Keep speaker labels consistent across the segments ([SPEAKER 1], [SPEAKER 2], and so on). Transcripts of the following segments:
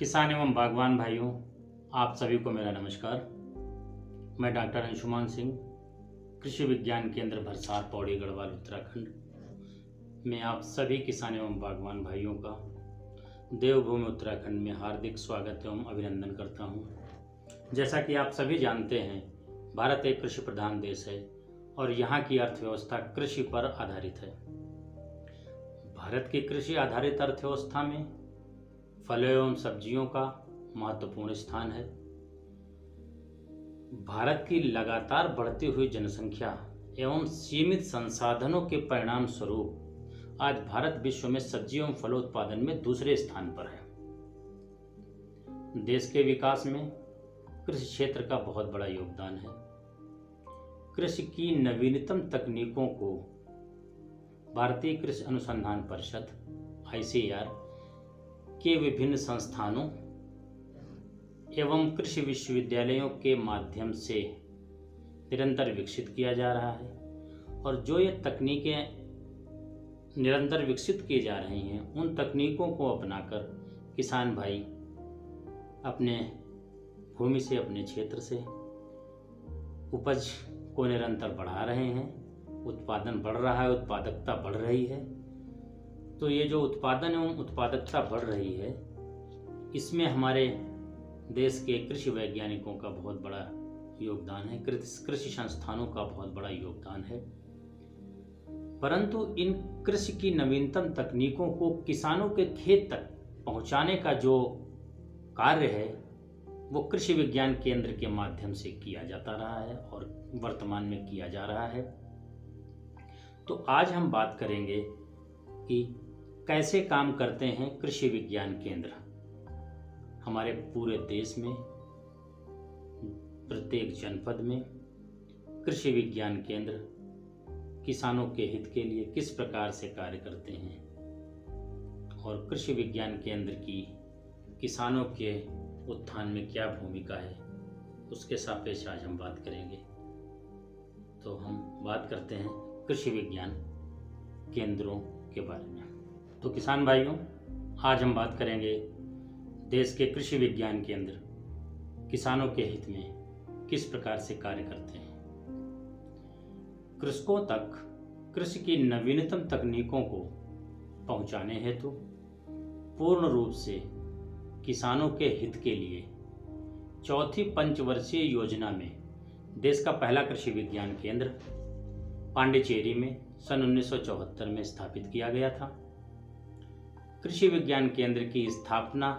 [SPEAKER 1] किसान एवं बागवान भाइयों, आप सभी को मेरा नमस्कार। मैं डॉक्टर अंशुमान सिंह, कृषि विज्ञान केंद्र भरसार, पौड़ी गढ़वाल, उत्तराखंड में आप सभी किसान एवं बागवान भाइयों का देवभूमि उत्तराखंड में हार्दिक स्वागत एवं अभिनंदन करता हूं। जैसा कि आप सभी जानते हैं, भारत एक कृषि प्रधान देश है और यहाँ की अर्थव्यवस्था कृषि पर आधारित है। भारत की कृषि आधारित अर्थव्यवस्था में फलों एवं सब्जियों का महत्वपूर्ण स्थान है। भारत की लगातार बढ़ती हुई जनसंख्या एवं सीमित संसाधनों के परिणाम स्वरूप आज भारत विश्व में सब्जी एवं फलों उत्पादन में दूसरे स्थान पर है। देश के विकास में कृषि क्षेत्र का बहुत बड़ा योगदान है। कृषि की नवीनतम तकनीकों को भारतीय कृषि अनुसंधान परिषद (ICAR) के विभिन्न संस्थानों एवं कृषि विश्वविद्यालयों के माध्यम से निरंतर विकसित किया जा रहा है और जो ये तकनीकें निरंतर विकसित की जा रही हैं, उन तकनीकों को अपनाकर किसान भाई अपने भूमि से, अपने क्षेत्र से उपज को निरंतर बढ़ा रहे हैं। उत्पादन बढ़ रहा है, उत्पादकता बढ़ रही है। तो ये जो उत्पादन एवं उत्पादकता बढ़ रही है, इसमें हमारे देश के कृषि वैज्ञानिकों का बहुत बड़ा योगदान है, कृषि संस्थानों का बहुत बड़ा योगदान है। परंतु इन कृषि की नवीनतम तकनीकों को किसानों के खेत तक पहुंचाने का जो कार्य है, वो कृषि विज्ञान केंद्र के माध्यम से किया जाता रहा है और वर्तमान में किया जा रहा है। तो आज हम बात करेंगे कि कैसे काम करते हैं कृषि विज्ञान केंद्र। हमारे पूरे देश में प्रत्येक जनपद में कृषि विज्ञान केंद्र किसानों के हित के लिए किस प्रकार से कार्य करते हैं और कृषि विज्ञान केंद्र की किसानों के उत्थान में क्या भूमिका है, उसके सापेक्ष आज हम बात करेंगे। तो हम बात करते हैं कृषि विज्ञान केंद्रों के बारे में। तो किसान भाइयों, आज हम बात करेंगे देश के कृषि विज्ञान केंद्र किसानों के हित में किस प्रकार से कार्य करते हैं। कृषकों तक कृषि की नवीनतम तकनीकों को पहुंचाने हेतु पूर्ण रूप से किसानों के हित के लिए चौथी पंचवर्षीय योजना में देश का पहला कृषि विज्ञान केंद्र पांडिचेरी में सन 1974 में स्थापित किया गया था। कृषि विज्ञान केंद्र की स्थापना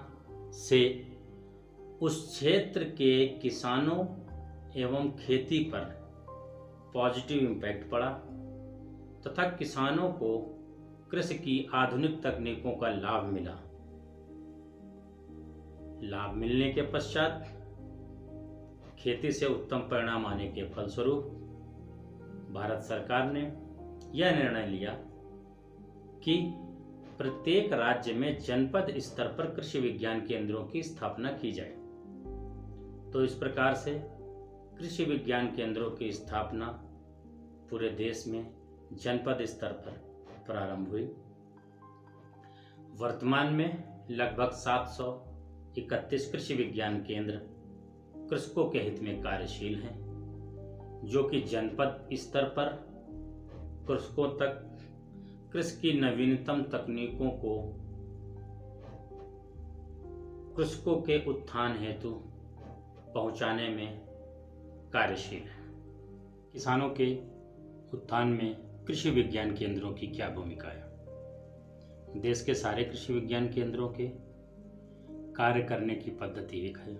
[SPEAKER 1] से उस क्षेत्र के किसानों एवं खेती पर पॉजिटिव इम्पैक्ट पड़ा तथा किसानों को कृषि की आधुनिक तकनीकों का लाभ मिला। लाभ मिलने के पश्चात खेती से उत्तम परिणाम आने के फलस्वरूप भारत सरकार ने यह निर्णय लिया कि प्रत्येक राज्य में जनपद स्तर पर कृषि विज्ञान केंद्रों की स्थापना की जाए। तो इस प्रकार से कृषि विज्ञान केंद्रों की स्थापना पूरे देश में जनपद स्तर पर प्रारंभ हुई। वर्तमान में लगभग 731 कृषि विज्ञान केंद्र कृषकों के हित में कार्यशील हैं, जो कि जनपद स्तर पर कृषकों तक कृषि की नवीनतम तकनीकों को कृषकों के उत्थान हेतु पहुंचाने में कार्यशील है। किसानों के उत्थान में कृषि विज्ञान केंद्रों की क्या भूमिका है। देश के सारे कृषि विज्ञान केंद्रों के कार्य करने की पद्धति एक है,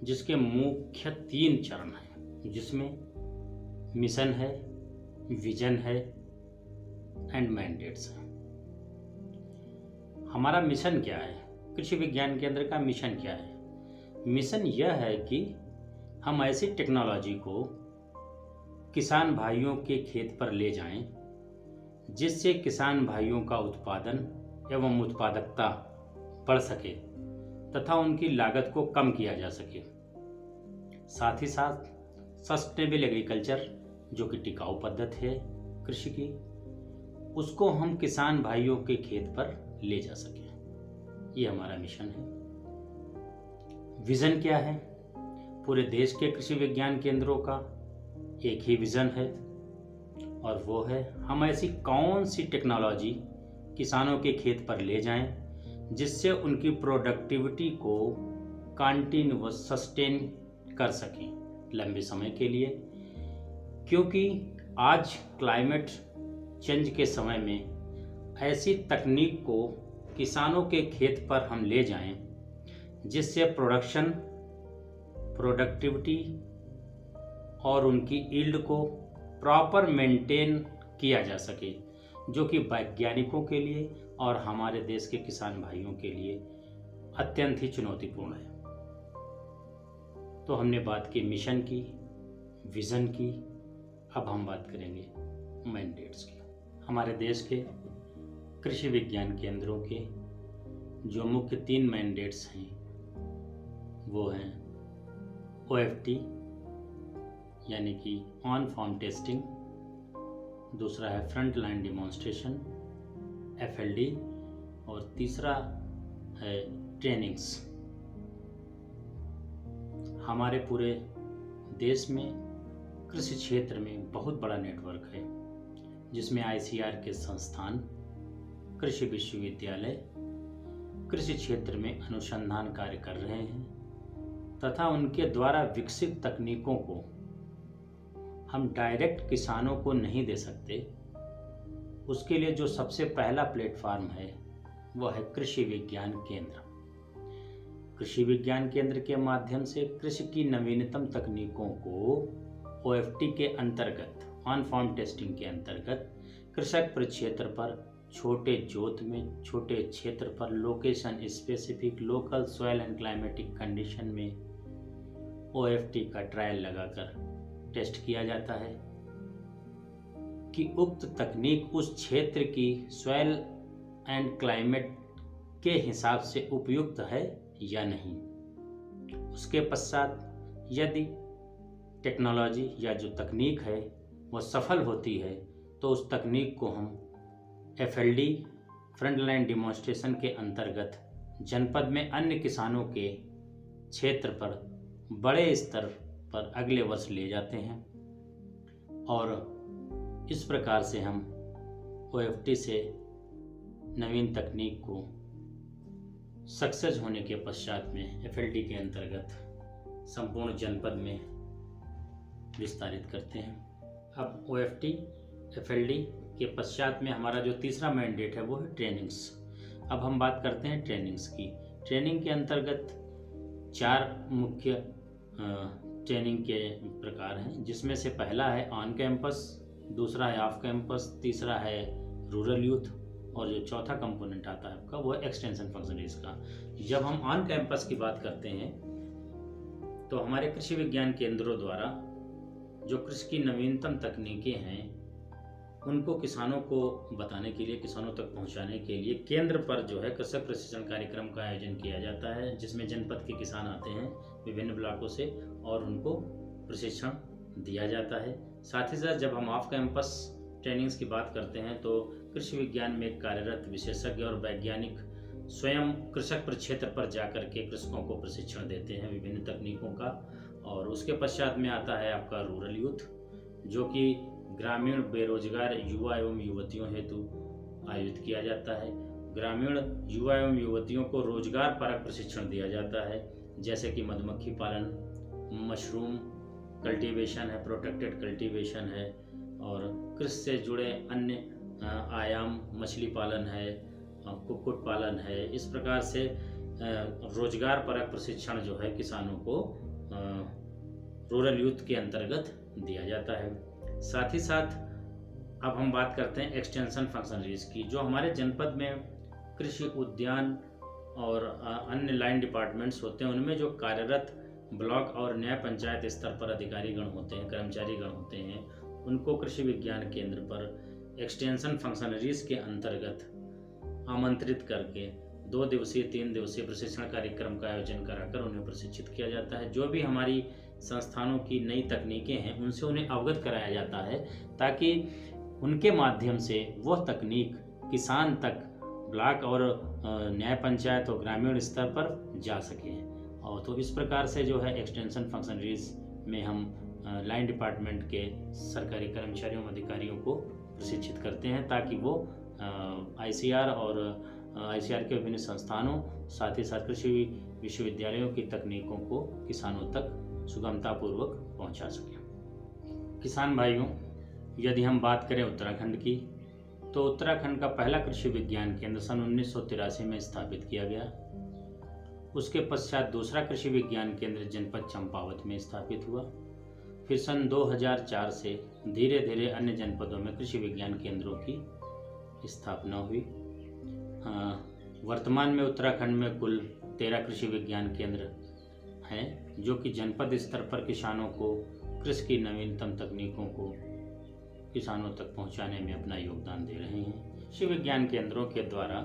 [SPEAKER 1] जिसके मुख्य 3 चरण हैं, जिसमें मिशन है, विजन है एंड मैंडेट्स है। हमारा मिशन क्या है? कृषि विज्ञान केंद्र का मिशन क्या है? मिशन यह है कि हम ऐसी टेक्नोलॉजी को किसान भाइयों के खेत पर ले जाएं, जिससे किसान भाइयों का उत्पादन एवं उत्पादकता बढ़ सके तथा उनकी लागत को कम किया जा सके। साथ ही साथ सस्टेनेबल एग्रीकल्चर, जो कि टिकाऊ पद्धति है कृषि की, उसको हम किसान भाइयों के खेत पर ले जा सकें। ये हमारा मिशन है। विज़न क्या है? पूरे देश के कृषि विज्ञान केंद्रों का एक ही विज़न है, और वो है हम ऐसी कौन सी टेक्नोलॉजी किसानों के खेत पर ले जाएं जिससे उनकी प्रोडक्टिविटी को कंटिन्यूअस सस्टेन कर सकें लंबे समय के लिए। क्योंकि आज क्लाइमेट चेंज के समय में ऐसी तकनीक को किसानों के खेत पर हम ले जाएं जिससे प्रोडक्टिविटी और उनकी यील्ड को प्रॉपर मेंटेन किया जा सके, जो कि वैज्ञानिकों के लिए और हमारे देश के किसान भाइयों के लिए अत्यंत ही चुनौतीपूर्ण है। तो हमने बात की मिशन की, विज़न की, अब हम बात करेंगे मैंडेट्स की। हमारे देश के कृषि विज्ञान केंद्रों के जो मुख्य 3 मैंडेट्स हैं वो हैं OFT यानी कि ऑन फार्म टेस्टिंग, दूसरा है फ्रंट लाइन डिमॉन्स्ट्रेशन FLD, और तीसरा है ट्रेनिंग्स। हमारे पूरे देश में कृषि क्षेत्र में बहुत बड़ा नेटवर्क है जिसमें ICAR के संस्थान, कृषि विश्वविद्यालय कृषि क्षेत्र में अनुसंधान कार्य कर रहे हैं तथा उनके द्वारा विकसित तकनीकों को हम डायरेक्ट किसानों को नहीं दे सकते। उसके लिए जो सबसे पहला प्लेटफॉर्म है वह है कृषि विज्ञान केंद्र। कृषि विज्ञान केंद्र के माध्यम से कृषि की नवीनतम तकनीकों को OFT के अंतर्गत, ऑन फार्म टेस्टिंग के अंतर्गत कृषक प्रक्षेत्र पर छोटे जोत में, छोटे क्षेत्र पर location specific local soil and climatic condition में OFT का ट्रायल लगाकर टेस्ट किया जाता है कि उक्त तकनीक उस क्षेत्र की सॉइल एंड क्लाइमेट के हिसाब से उपयुक्त है या नहीं। उसके पश्चात यदि टेक्नोलॉजी या जो तकनीक है वह सफल होती है तो उस तकनीक को हम FLD फ्रंट लाइन डिमॉन्स्ट्रेशन के अंतर्गत जनपद में अन्य किसानों के क्षेत्र पर बड़े स्तर पर अगले वर्ष ले जाते हैं, और इस प्रकार से हम OFT से नवीन तकनीक को सक्सेस होने के पश्चात में FLD के अंतर्गत संपूर्ण जनपद में विस्तारित करते हैं। अब OFT FLD के पश्चात में हमारा जो तीसरा मैंडेट है वो है ट्रेनिंग्स। अब हम बात करते हैं ट्रेनिंग्स की। ट्रेनिंग के अंतर्गत 4 मुख्य ट्रेनिंग के प्रकार हैं, जिसमें से पहला है ऑन कैंपस, दूसरा है ऑफ कैंपस, तीसरा है रूरल यूथ, और जो चौथा कंपोनेंट आता है आपका वो एक्सटेंशन फंक्शनरीज का। जब हम ऑन कैंपस की बात करते हैं तो हमारे कृषि विज्ञान केंद्रों द्वारा जो कृषि की नवीनतम तकनीकें हैं उनको किसानों को बताने के लिए, किसानों तक पहुंचाने के लिए केंद्र पर जो है कृषक प्रशिक्षण कार्यक्रम का आयोजन किया जाता है, जिसमें जनपद के किसान आते हैं विभिन्न ब्लॉकों से और उनको प्रशिक्षण दिया जाता है। साथ ही साथ जब हम ऑफ कैंपस ट्रेनिंग्स की बात करते हैं तो कृषि विज्ञान में कार्यरत विशेषज्ञ और वैज्ञानिक स्वयं कृषक प्रक्षेत्र पर जाकर के कृषकों को प्रशिक्षण देते हैं विभिन्न तकनीकों का। और उसके पश्चात में आता है आपका रूरल यूथ, जो कि ग्रामीण बेरोजगार युवा एवं युवतियों हेतु आयोजित किया जाता है। ग्रामीण युवा एवं युवतियों को रोजगार परक प्रशिक्षण दिया जाता है, जैसे कि मधुमक्खी पालन, मशरूम कल्टीवेशन है, प्रोटेक्टेड कल्टीवेशन है, और कृषि से जुड़े अन्य आयाम, मछली पालन है, कुक्कुट पालन है। इस प्रकार से रोजगार परक प्रशिक्षण जो है किसानों को रूरल यूथ के अंतर्गत दिया जाता है। साथ ही साथ अब हम बात करते हैं एक्सटेंशन फंक्शनरीज की। जो हमारे जनपद में कृषि उद्यान और अन्य लाइन डिपार्टमेंट्स होते हैं उनमें जो कार्यरत ब्लॉक और न्याय पंचायत स्तर पर अधिकारीगण होते हैं, कर्मचारीगण होते हैं, उनको कृषि विज्ञान केंद्र पर एक्सटेंशन फंक्शनरीज के अंतर्गत आमंत्रित करके 2 दिवसीय 3 दिवसीय प्रशिक्षण कार्यक्रम का आयोजन कराकर उन्हें प्रशिक्षित किया जाता है। जो भी हमारी संस्थानों की नई तकनीकें हैं उनसे उन्हें अवगत कराया जाता है, ताकि उनके माध्यम से वह तकनीक किसान तक ब्लॉक और न्याय पंचायत और ग्रामीण स्तर पर जा सके और तो इस प्रकार से जो है एक्सटेंशन फंक्शनरीज में हम लाइन डिपार्टमेंट के सरकारी कर्मचारियों अधिकारियों को प्रशिक्षित करते हैं ताकि वो आईसीआर और आईसीआर के विभिन्न संस्थानों साथ ही साथ कृषि विश्वविद्यालयों की तकनीकों को किसानों तक सुगमतापूर्वक पहुंचा सकें। किसान भाइयों, यदि हम बात करें उत्तराखंड की, तो उत्तराखंड का पहला कृषि विज्ञान केंद्र सन 1983 में स्थापित किया गया। उसके पश्चात दूसरा कृषि विज्ञान केंद्र जनपद चंपावत में स्थापित हुआ। फिर सन 2004 से धीरे धीरे अन्य जनपदों में कृषि विज्ञान केंद्रों की स्थापना हुई। वर्तमान में उत्तराखंड में कुल 13 कृषि विज्ञान केंद्र हैं जो कि जनपद स्तर पर किसानों को कृषि की नवीनतम तकनीकों को किसानों तक पहुंचाने में अपना योगदान दे रहे हैं। कृषि विज्ञान केंद्रों के द्वारा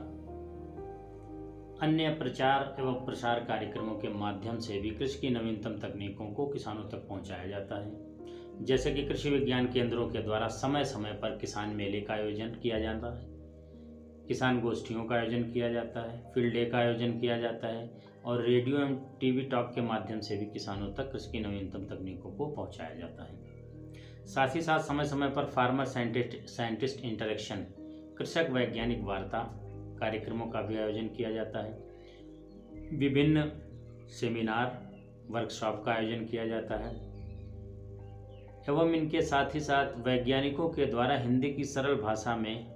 [SPEAKER 1] अन्य प्रचार एवं प्रसार कार्यक्रमों के माध्यम से भी कृषि की नवीनतम तकनीकों को किसानों तक पहुंचाया जाता है। जैसे कि कृषि विज्ञान केंद्रों के द्वारा समय समय पर किसान मेले का आयोजन किया जाता है, किसान गोष्ठियों का आयोजन किया जाता है, फील्ड डे का आयोजन किया जाता है और रेडियो एवं टीवी टॉक के माध्यम से भी किसानों तक कृषि की नवीनतम तकनीकों को पहुंचाया जाता है। साथ ही साथ समय समय पर फार्मर साइंटिस्ट इंटरेक्शन, कृषक वैज्ञानिक वार्ता कार्यक्रमों का भी आयोजन किया जाता है। विभिन्न सेमिनार वर्कशॉप का आयोजन किया जाता है एवं इनके साथ ही साथ वैज्ञानिकों के द्वारा हिंदी की सरल भाषा में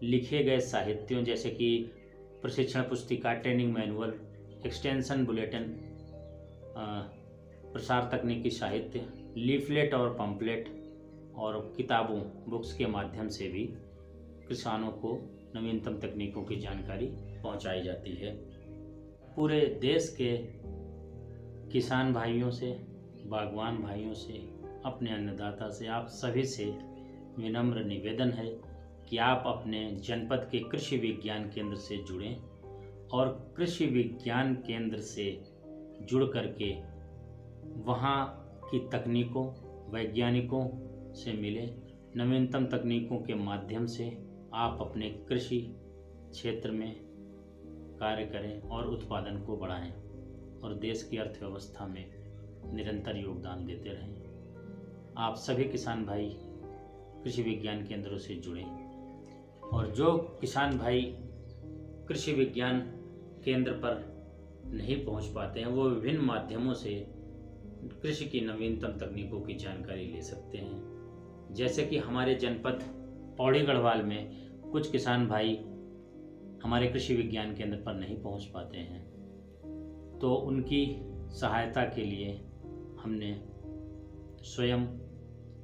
[SPEAKER 1] लिखे गए साहित्यों जैसे कि प्रशिक्षण पुस्तिका, ट्रेनिंग मैनुअल, एक्सटेंशन बुलेटिन, प्रसार तकनीकी साहित्य, लीफलेट और पंपलेट और किताबों बुक्स के माध्यम से भी किसानों को नवीनतम तकनीकों की जानकारी पहुंचाई जाती है। पूरे देश के किसान भाइयों से, बागवान भाइयों से, अपने अन्नदाता से, आप सभी से विनम्र निवेदन है कि आप अपने जनपद के कृषि विज्ञान केंद्र से जुड़ें और कृषि विज्ञान केंद्र से जुड़ करके वहाँ की तकनीकों, वैज्ञानिकों से मिलें। नवीनतम तकनीकों के माध्यम से आप अपने कृषि क्षेत्र में कार्य करें और उत्पादन को बढ़ाएं और देश की अर्थव्यवस्था में निरंतर योगदान देते रहें। आप सभी किसान भाई कृषि विज्ञान केंद्रों से जुड़ें और जो किसान भाई कृषि विज्ञान केंद्र पर नहीं पहुंच पाते हैं वो विभिन्न माध्यमों से कृषि की नवीनतम तकनीकों की जानकारी ले सकते हैं। जैसे कि हमारे जनपद पौड़ी गढ़वाल में कुछ किसान भाई हमारे कृषि विज्ञान केंद्र पर नहीं पहुंच पाते हैं, तो उनकी सहायता के लिए हमने स्वयं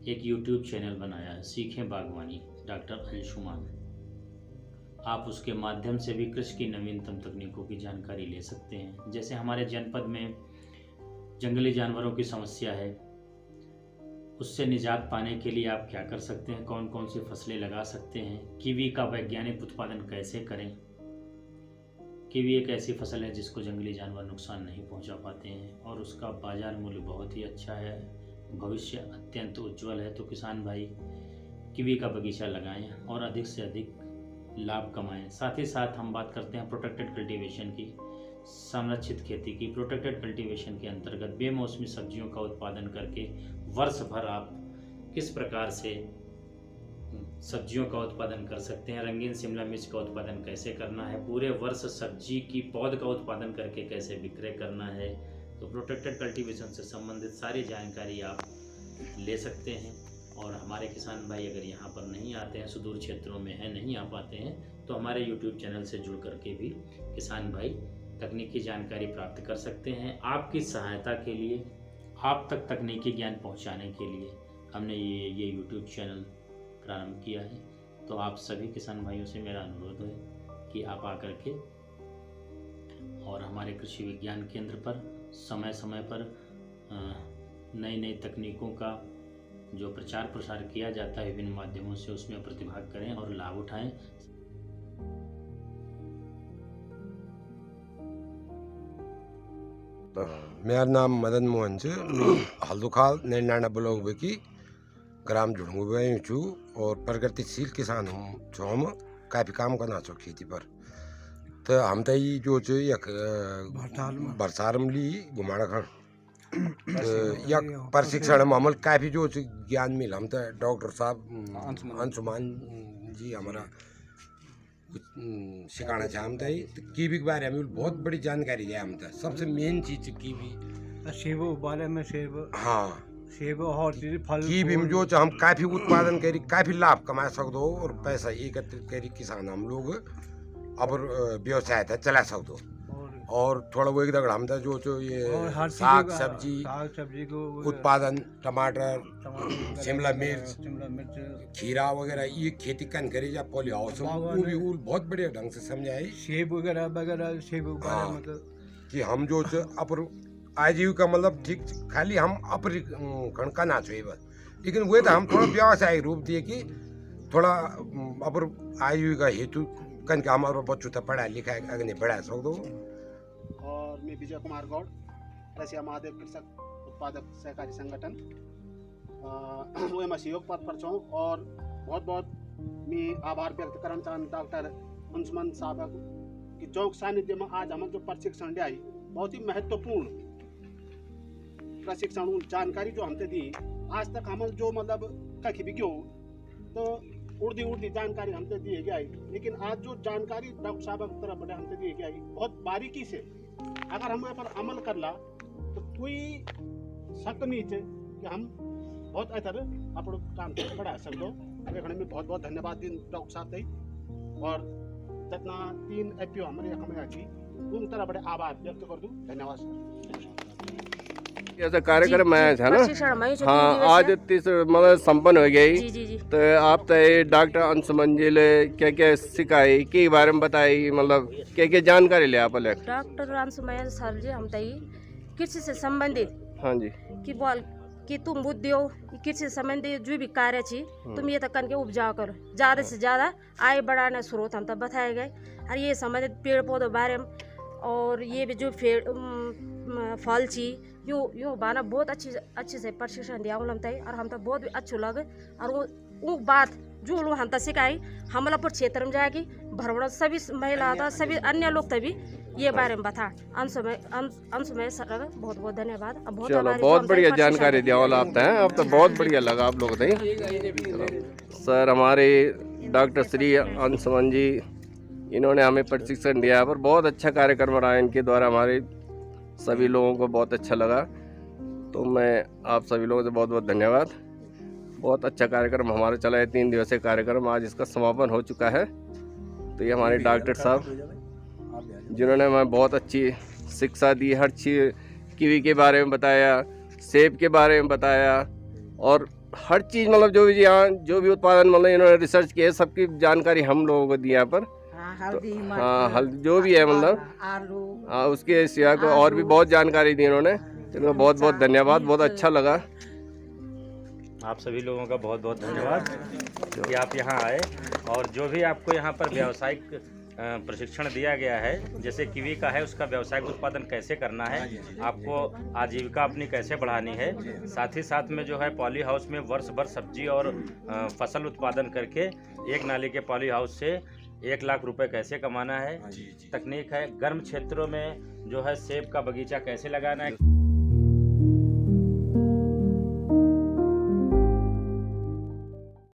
[SPEAKER 1] एक YouTube चैनल बनाया है, सीखें बागवानी, डॉक्टर अंशुमान। आप उसके माध्यम से भी कृषि की नवीनतम तकनीकों की जानकारी ले सकते हैं। जैसे हमारे जनपद में जंगली जानवरों की समस्या है, उससे निजात पाने के लिए आप क्या कर सकते हैं, कौन कौन सी फसलें लगा सकते हैं, कीवी का वैज्ञानिक उत्पादन कैसे करें। कीवी एक ऐसी फसल है जिसको जंगली जानवर नुकसान नहीं पहुंचा पाते हैं और उसका बाजार मूल्य बहुत ही अच्छा है, भविष्य अत्यंत उज्जवल है। तो किसान भाई कीवी का बगीचा लगाएं और अधिक से अधिक लाभ कमाएं। साथ ही साथ हम बात करते हैं प्रोटेक्टेड कल्टीवेशन की, संरक्षित खेती की। प्रोटेक्टेड कल्टीवेशन के अंतर्गत बेमौसमी सब्जियों का उत्पादन करके वर्ष भर आप किस प्रकार से सब्जियों का उत्पादन कर सकते हैं, रंगीन शिमला मिर्च का उत्पादन कैसे करना है, पूरे वर्ष सब्जी की पौध का उत्पादन करके कैसे विक्रय करना है। तो प्रोटेक्टेड कल्टीवेशन से संबंधित सारी जानकारी आप ले सकते हैं। और हमारे किसान भाई अगर यहाँ पर नहीं आते हैं, सुदूर क्षेत्रों में हैं, नहीं आ पाते हैं, तो हमारे YouTube चैनल से जुड़ करके भी किसान भाई तकनीकी जानकारी प्राप्त कर सकते हैं। आपकी सहायता के लिए, आप तक तकनीकी ज्ञान पहुँचाने के लिए हमने ये YouTube चैनल प्रारंभ किया है। तो आप सभी किसान भाइयों से मेरा अनुरोध है कि आप आकर के और हमारे कृषि विज्ञान केंद्र पर समय समय पर नई नई तकनीकों का जो प्रचार प्रसार किया जाता है विभिन्न माध्यमों से, उसमें प्रतिभाग करें और लाभ उठाएं।
[SPEAKER 2] मेरा नाम मदन मोहन छ। मैं हल्दुखाल नैनाना ब्लॉक की ग्राम झुड़ंगू में छू और प्रगतिशील किसान हूँ। जो हम काफ़ी काम करना छो खेती पर। तो हम तो ये जो च यख बरसारम ली घुमाण खण तो यख प्रशिक्षण में हमल काफ़ी जो च ज्ञान मिल। हम तो डॉक्टर साहब अंशुमान जी हमारा सिखाना चाहे हम तो कीवी के बारे में बहुत बड़ी जानकारी है। हम तो सबसे मेन चीज़ कीवी
[SPEAKER 3] सेब बारे में सेब,
[SPEAKER 2] हाँ
[SPEAKER 3] सेब और चीज फल
[SPEAKER 2] कीवी में जो च हम काफ़ी उत्पादन करी काफ़ी लाभ कमा सकते हो और पैसा एकत्रित करी किसान हम लोग अब व्यवसाय था चला सकते हो। और थोड़ा वो एक दगड़ हम था जो ये साग सब्जी को उत्पादन टमाटर शिमला मिर्च खीरा वगैरह ये खेती कन करी जा पॉली हाउस वो भी बहुत बढ़िया ढंग से समझाई।
[SPEAKER 3] सेब वगैरह सेब
[SPEAKER 2] कि हम जो अपर आजीविका मतलब ठीक खाली हम अपर खणका ना चाहिए बस, लेकिन वो तो हम थोड़ा व्यावसायिक रूप दिए कि थोड़ा अपर आजीविका हेतु कन के हमारे बच्चों तक पढ़ा लिखा अग्नि बढ़ा सकते हो।
[SPEAKER 4] और मैं विजय कुमार गौड़, रसिया महादेव कृषक उत्पादक सहकारी संगठन सहयोग पद पर छूँ और बहुत बहुत मैं आभार व्यक्त करना चाहूँ डॉक्टर अंशुमान साहब की जो सानिध्य में आज हम जो प्रशिक्षण दिया बहुत ही महत्वपूर्ण प्रशिक्षण जानकारी जो हमसे दी आज तक हम जो मतलब कहीं भी क्यों तो उड़दी जानकारी हमसे दी गई, लेकिन आज जो जानकारी डॉक्टर साहब की तरफ बड़े हमसे दी गई बहुत बारीकी से अगर हम यहाँ पर अमल कर ला तो कोई शक नहीं है कि हम बहुत अतर अपन काम को बढ़ा सकते हो। देखने में बहुत बहुत धन्यवाद दिन डॉक्टर साहब दी और जितना 3 एपीओ हमारे हमें उन तरह बड़े आभार व्यक्त कर दूँ। धन्यवाद सर।
[SPEAKER 5] ऐसा कार्यक्रम है ना। हाँ आज मतलब संपन्न हो गई। तो आप तो डॉक्टर अंशुमान जी ले क्या क्या सिखाई के बारे में बताई मतलब क्या क्या जानकारी ले आप ले।
[SPEAKER 6] डॉक्टर अंशुमान सर जी हम तई कृषि से संबंधित
[SPEAKER 5] हाँ जी
[SPEAKER 6] कि बोल कि तुम बुद्धि हो कृषि से संबंधित जो भी कार्य छी तुम ये तक करके उपजाऊ करो, ज़्यादा से ज़्यादा आय बढ़ाने स्रोत हम तक बताए गए और ये संबंधित पेड़ पौधों बारे में और ये भी जो फल छी यूँ बाना बहुत अच्छे से प्रशिक्षण दिया हम तय और हम तो बहुत भी अच्छो लगे और वो बात जो लोग हम तक सिखाई हमलापुर क्षेत्र में जाएगी भरवड़ा सभी महिला था सभी अन्य लोग तभी ये बारे में बता अंशुमान सर बहुत बहुत धन्यवाद।
[SPEAKER 5] बहुत बढ़िया जानकारी दिया आप हैं, अब तो बहुत बढ़िया लगा आप लोग थे सर। हमारे डॉक्टर श्री अंशुमान जी इन्होंने हमें प्रशिक्षण दिया पर बहुत अच्छा कार्यक्रम रहा इनके द्वारा, हमारे सभी लोगों को बहुत अच्छा लगा। तो मैं आप सभी लोगों से बहुत बहुत धन्यवाद। बहुत अच्छा कार्यक्रम हमारा चला है, 3 दिवसीय कार्यक्रम, आज इसका समापन हो चुका है। तो ये हमारे डॉक्टर साहब जिन्होंने हमें बहुत अच्छी शिक्षा दी, हर चीज़ कीवी के बारे में बताया, सेब के बारे में बताया और हर चीज़ मतलब जो भी यहाँ जो भी उत्पादन मतलब इन्होंने रिसर्च किया सबकी जानकारी हम लोगों को दिया पर हाँ हल्दी जो भी है मतलब उसके सिवा को और भी बहुत जानकारी दी इन्होंने। इनको बहुत बहुत धन्यवाद, बहुत अच्छा लगा।
[SPEAKER 1] आप सभी लोगों का बहुत बहुत धन्यवाद कि आप यहाँ आए और जो भी आपको यहाँ पर व्यावसायिक प्रशिक्षण दिया गया है जैसे कीवी का है उसका व्यावसायिक उत्पादन कैसे करना है, आपको आजीविका अपनी कैसे बढ़ानी है, साथ ही साथ में जो है पॉली हाउस में वर्ष भर सब्जी और फसल उत्पादन करके एक नाली के पॉली हाउस से 1 लाख रुपए कैसे कमाना है, तकनीक है। गर्म क्षेत्रों में जो है सेब का बगीचा कैसे लगाना है।